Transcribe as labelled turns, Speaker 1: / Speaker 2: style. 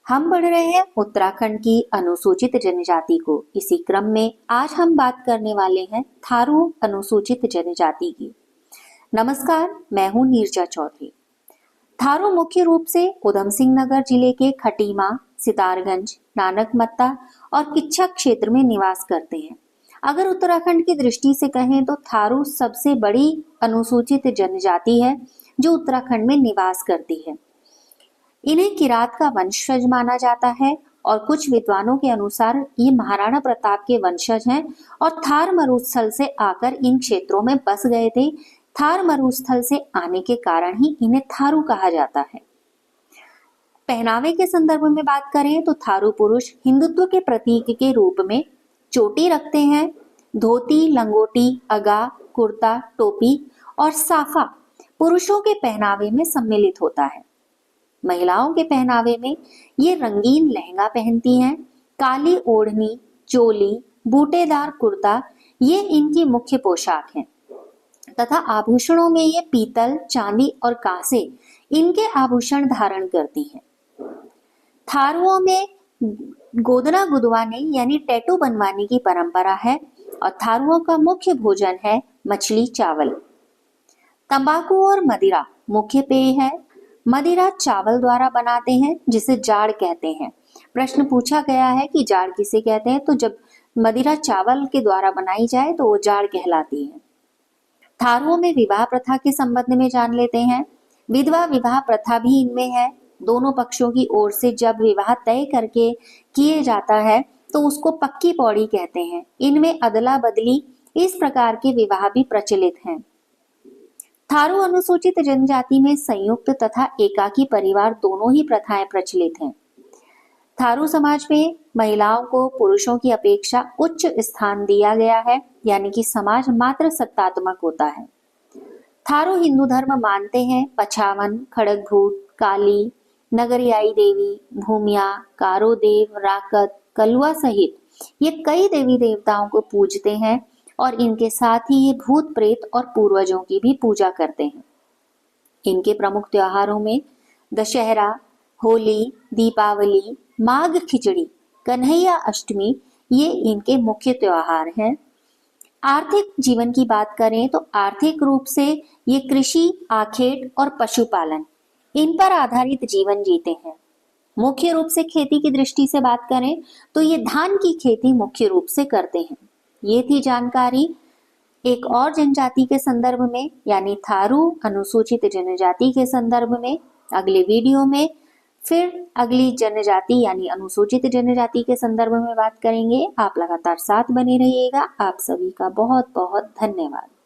Speaker 1: हम बढ़ रहे हैं उत्तराखंड की अनुसूचित जनजाति को। इसी क्रम में आज हम बात करने वाले हैं थारू अनुसूचित जनजाति की। नमस्कार, मैं हूं नीरजा चौधरी। थारू मुख्य रूप से उधम सिंह नगर जिले के खटीमा, सितारगंज, नानकमत्ता और किच्छा क्षेत्र में निवास करते हैं। अगर उत्तराखंड की दृष्टि से कहें तो थारू सबसे बड़ी अनुसूचित जनजाति है जो उत्तराखंड में निवास करती है। इन्हें किरात का वंशज माना जाता है और कुछ विद्वानों के अनुसार ये महाराणा प्रताप के वंशज हैं और थार मरुस्थल से आकर इन क्षेत्रों में बस गए थे। थार मरुस्थल से आने के कारण ही इन्हें थारू कहा जाता है। पहनावे के संदर्भ में बात करें तो थारू पुरुष हिंदुत्व के प्रतीक के रूप में चोटी रखते हैं। धोती, लंगोटी, अगा, कुर्ता, टोपी और साफा पुरुषों के पहनावे में सम्मिलित होता है। महिलाओं के पहनावे में ये रंगीन लहंगा पहनती हैं। काली ओढ़नी, चोली, बूटेदार कुर्ता ये इनकी मुख्य पोशाक हैं तथा आभूषणों में ये पीतल, चांदी और कांसे इनके आभूषण धारण करती हैं। थारुओं में गोदना गुदवाने यानी टैटू बनवाने की परंपरा है और थारुओं का मुख्य भोजन है मछली, चावल। तंबाकू और मदिरा मुख्य पेय है। मदिरा चावल द्वारा बनाते हैं जिसे जाड़ कहते हैं। प्रश्न पूछा गया है कि जाड़ किसे कहते हैं, तो जब मदिरा चावल के द्वारा बनाई जाए तो वो जाड़ कहलाती है। थारुओं में विवाह प्रथा के संबंध में जान लेते हैं। विधवा विवाह प्रथा भी इनमें है। दोनों पक्षों की ओर से जब विवाह तय करके किए जाता है तो उसको पक्की पौड़ी कहते हैं। इनमें अदला बदली इस प्रकार के विवाह भी प्रचलित हैं। थारू अनुसूचित जनजाति में संयुक्त तथा एकाकी परिवार दोनों ही प्रथाएं प्रचलित हैं। थारू समाज में महिलाओं को पुरुषों की अपेक्षा उच्च स्थान दिया गया है, यानी कि समाज मात्र सत्तात्मक होता है। थारू हिंदू धर्म मानते हैं। पछावन, खड़गभूत, काली, नगरियाई देवी, भूमिया, कारो देव, राकत, कलुआ सहित ये कई देवी देवताओं को पूजते हैं और इनके साथ ही ये भूत प्रेत और पूर्वजों की भी पूजा करते हैं। इनके प्रमुख त्योहारों में दशहरा, होली, दीपावली, माघ खिचड़ी, कन्हैया अष्टमी ये इनके मुख्य त्योहार हैं। आर्थिक जीवन की बात करें तो आर्थिक रूप से ये कृषि, आखेट और पशुपालन इन पर आधारित जीवन जीते हैं। मुख्य रूप से खेती की दृष्टि से बात करें तो ये धान की खेती मुख्य रूप से करते हैं। ये थी जानकारी एक और जनजाति के संदर्भ में, यानी थारू अनुसूचित जनजाति के संदर्भ में। अगले वीडियो में फिर अगली जनजाति यानी अनुसूचित जनजाति के संदर्भ में बात करेंगे। आप लगातार साथ बने रहिएगा। आप सभी का बहुत बहुत धन्यवाद।